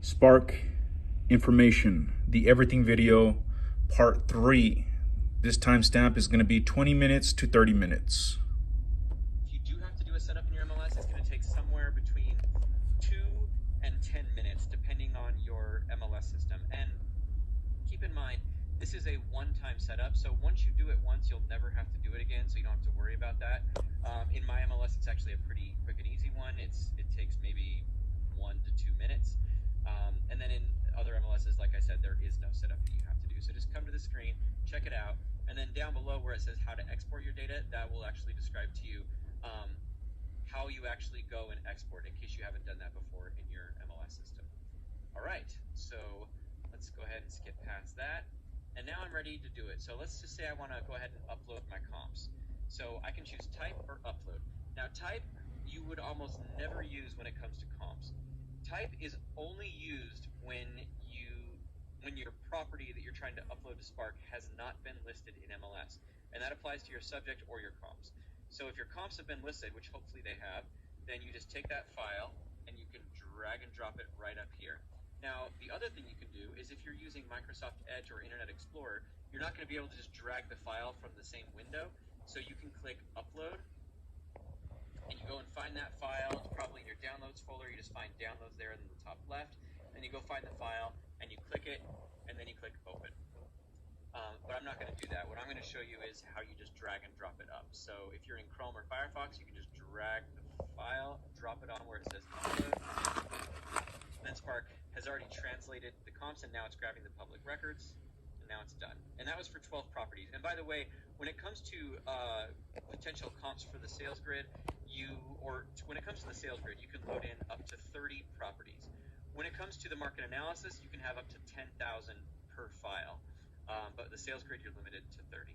Spark information, the everything video, part 3. This timestamp is going to be 20 minutes to 30 minutes. If you do have to do a setup in your MLS, it's going to take somewhere between 2 and 10 minutes, depending on your MLS system. And keep in mind, this is a one-time setup, so once you do it once, you'll never have to do it again, so you don't have to worry about that. In my MLS, it's actually a pretty quick and easy one. It takes maybe 1 to 2 minutes. And then in other MLSs, like I said, there is no setup that you have to do. So just come to the screen, check it out, and then down below where it says how to export your data, that will actually describe to you how you actually go and export, in case you haven't done that before in your MLS system. All right, so let's go ahead and skip past that. And now I'm ready to do it. So let's just say I want to go ahead and upload my comps. So I can choose type or upload. Now type you would almost never use when it comes to comps. Type is only used when your property that you're trying to upload to Spark has not been listed in MLS. And that applies to your subject or your comps. So if your comps have been listed, which hopefully they have, then you just take that file and you can drag and drop it right up here. Now, the other thing you can do is if you're using Microsoft Edge or Internet Explorer, you're not going to be able to just drag the file from the same window. So you can click Upload, and you go and find that file. It's probably in your Downloads folder. You just find Downloads there in the top left. Then you go find the file, and you click it, and then you click Open. But I'm not going to do that. What I'm going to show you is how you just drag and drop it up. So if you're in Chrome or Firefox, you can just drag the file, drop it on where it says Upload. Then Spark has already translated the comps, and now it's grabbing the public records, and now it's done. And that was for 12 properties. And by the way, when it comes to potential comps for the sales grid, when it comes to the sales grid, you can load in up to 30 properties. When it comes to the market analysis, you can have up to 10,000 per file, but the sales grid, you're limited to 30.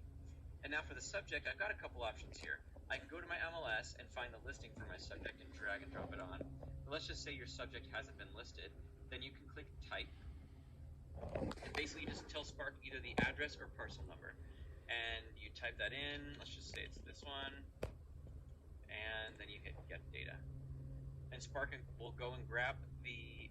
And now for the subject, I've got a couple options here. I can go to my MLS and find the listing for my subject and drag and drop it on. But let's just say your subject hasn't been listed. Then you can click Type. And basically you just tell Spark either the address or parcel number. And you type that in. Let's just say it's this one. And then you hit Get Data. And Spark will go and grab the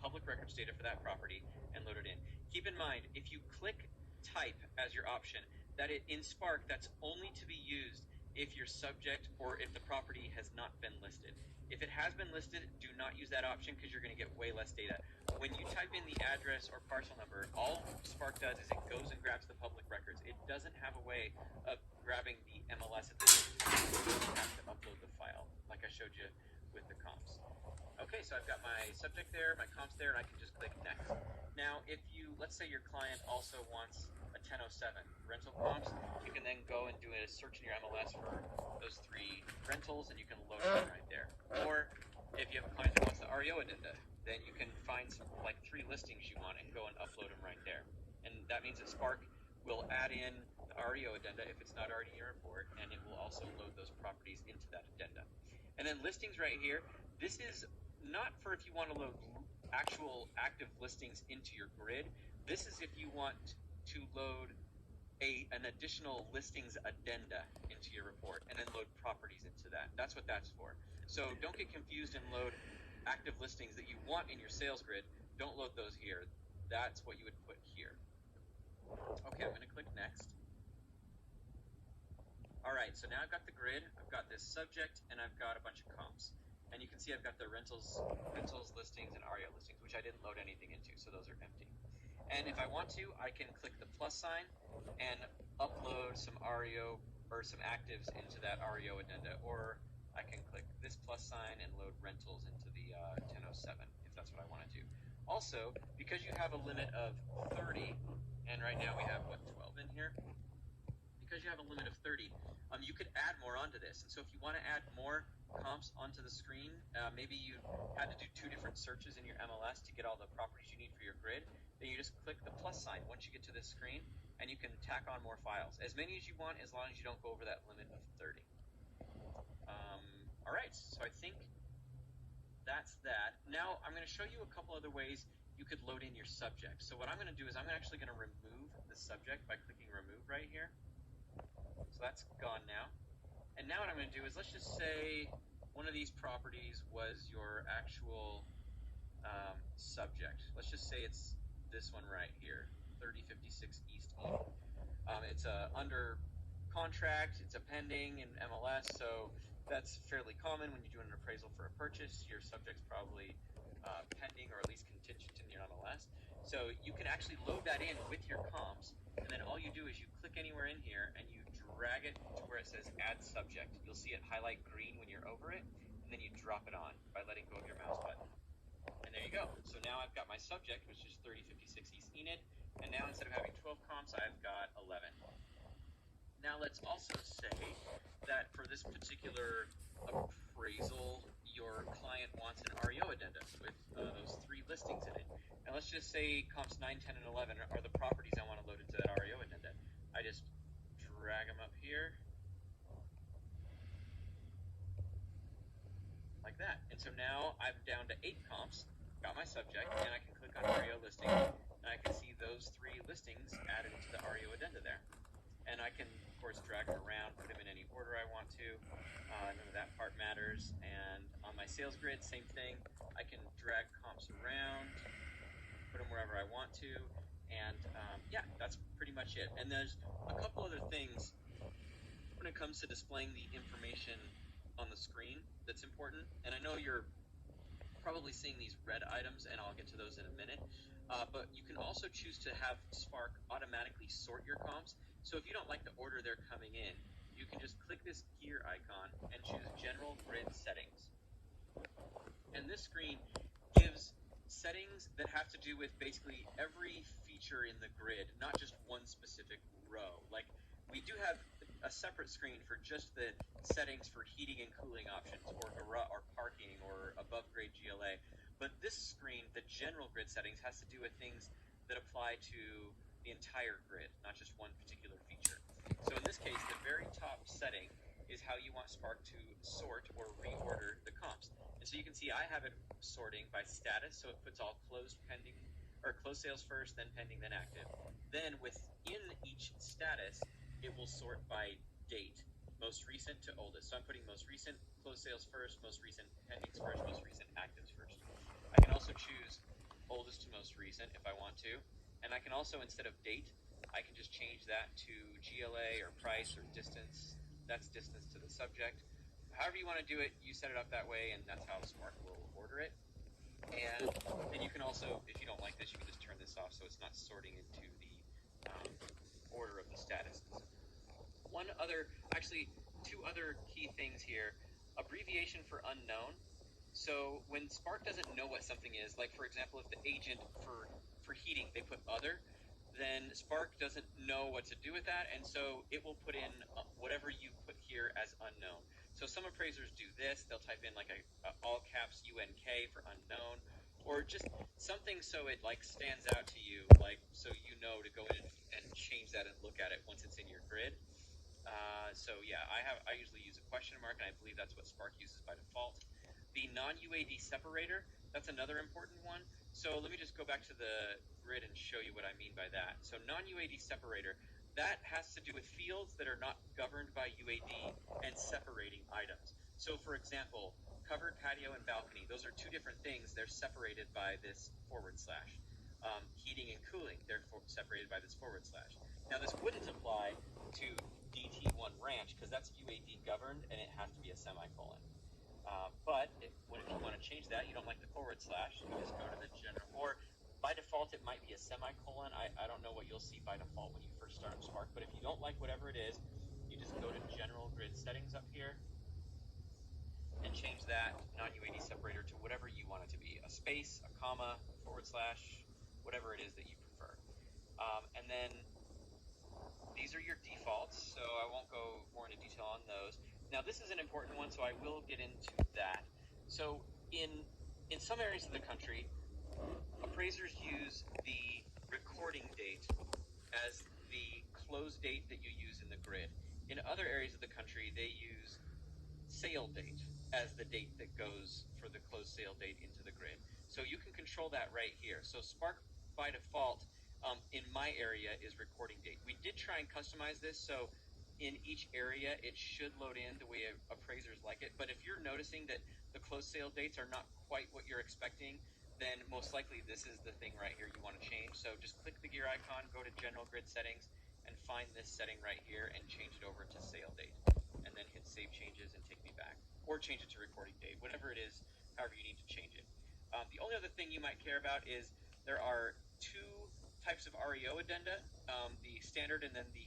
public records data for that property and load it in. Keep in mind, if you click Type as your option, that in Spark, that's only to be used if your subject or if the property has not been listed. If it has been listed, do not use that option because you're going to get way less data. When you type in the address or parcel number, all Spark does is it goes and grabs the public records. It doesn't have a way of grabbing the MLS at the same time. You don't have to upload the file like I showed you with the comps. Okay, so I've got my subject there, my comps there, and I can just click Next. Now, if let's say your client also wants a 1007 rental comps, you can then go and do a search in your MLS for those 3 rentals, and you can load them right there. Or if you have a client that wants the REO addenda, then you can find some, like 3 listings you want and go and upload them right there. And that means that Spark will add in the REO addenda if it's not already in your report, and it will also load those properties into that addenda. And then listings right here, this is not for if you want to load actual active listings into your grid. This is if you want to load an additional listings addenda into your report and then load properties into that. That's what that's for. So don't get confused and load active listings that you want in your sales grid. Don't load those here. That's what you would put here. Okay, I'm going to click Next. All right, so now I've got the grid, I've got this subject, and I've got a bunch of comps. And you can see I've got the rentals listings and REO listings, which I didn't load anything into, so those are empty. And if I want to, I can click the plus sign and upload some REO or some actives into that REO addenda, or I can click this plus sign and load rentals into the 1007 if that's what I want to do. Also, because you have a limit of 30, and right now we have, 12 in here? Because you have a limit of 30, you could add more onto this. And so if you want to add more comps onto the screen, maybe you had to do 2 different searches in your MLS to get all the properties you need for your grid, then you just click the plus sign once you get to this screen, and you can tack on more files. As many as you want, as long as you don't go over that limit of 30. All right, so I think that's that. Now I'm going to show you a couple other ways you could load in your subject. So what I'm going to do is I'm actually going to remove the subject by clicking Remove right here. So that's gone now. And now what I'm going to do is, let's just say one of these properties was your actual subject. subject. Let's just say it's this one right here, 3056 East Enid. It's under contract, it's a pending in MLS, so that's fairly common when you do an appraisal for a purchase. Your subject's probably pending or at least contingent in your MLS. So you can actually load that in with your comps, and then all you do is you click anywhere in here and you drag it to where it says add subject. You'll see it highlight green when you're over it, and then you drop it on by letting go of your mouse button. And there you go. So now I've got my subject, which is 3056 East Enid, and now instead of having 12 comps, I've got 11. Now let's also say that for this particular appraisal, your client wants an REO addenda with those 3 listings in it. Now let's just say comps 9, 10, and 11 are the properties I want to load into that REO addenda. I just drag them up here like that. And so now I'm down to 8 comps, got my subject, and I can click on REO listing, and I can see those 3 listings added into the REO addenda there. And I can, of course, drag them around, put them in any order I want to. None of that part matters. And on my sales grid, same thing. I can drag comps around, put them wherever I want to. And yeah, that's pretty much it. And there's a couple other things when it comes to displaying the information on the screen that's important. And I know you're probably seeing these red items, and I'll get to those in a minute. But you can also choose to have Spark automatically sort your comps. So if you don't like the order they're coming in, you can just click this gear icon and choose General Grid Settings. And this screen gives settings that have to do with basically every feature in the grid, not just one specific row. Like, we do have a separate screen for just the settings for heating and cooling options, or parking, or above grade GLA. But this screen, the general grid settings, has to do with things that apply to the entire grid, not just one particular feature. So in this case, the very top setting is how you want Spark to sort or reorder the comps. And so you can see I have it sorting by status, so it puts all closed sales first, then pending, then active. Then within each status, it will sort by date, most recent to oldest. So I'm putting most recent closed sales first, most recent pendings first, most recent actives first. I can also choose oldest to most recent if I want to. And I can also, instead of date, I can just change that to GLA or price or distance. That's distance to the subject. However you want to do it, you set it up that way, and that's how Spark will order it. And then you can also, if you don't like this, you can just turn this off so it's not sorting into the order of the statuses. Two other key things here. Abbreviation for unknown. So when Spark doesn't know what something is, like for example, if the agent for heating, they put other, then Spark doesn't know what to do with that, and so it will put in whatever you put here as unknown. So some appraisers do this. They'll type in like a all caps UNK for unknown, or just something so it like stands out to you, like so you know to go in and change that and look at it once it's in your grid. So yeah, I usually use a question mark, and I believe that's what Spark uses by default. The non-UAD separator, that's another important one. So let me just go back to the grid and show you what I mean by that. So non-UAD separator, that has to do with fields that are not governed by UAD and separating items. So for example, covered patio and balcony, those are 2 different things. They're separated by this /. Heating and cooling, they're separated by this /. Now this wouldn't apply to DT1 ranch because that's UAD governed and it has to be a semicolon. But if you want to change that, you don't like the /, you just go to the general, or by default it might be a semicolon. I don't know what you'll see by default when you first start up Spark, but if you don't like whatever it is, you just go to general grid settings up here and change that non-UAD separator to whatever you want it to be, a space, a comma, /, whatever it is that you prefer. And then these are your defaults, so I won't go more into detail on those. Now this is an important one, so I will get into that. So in some areas of the country, appraisers use the recording date as the close date that you use in the grid. In other areas of the country, they use sale date as the date that goes for the closed sale date into the grid. So you can control that right here. So Spark by default in my area is recording date. We did try and customize this, so in each area it should load in the way appraisers like it. But if you're noticing that the closed sale dates are not quite what you're expecting, then most likely this is the thing right here you want to change. So just click the gear icon, go to General Grid Settings, and find this setting right here and change it over to Sail Date. And then hit Save Changes and take me back. Or change it to Recording Date, whatever it is, however you need to change it. The only other thing you might care about is there are two types of REO addenda, the standard and then the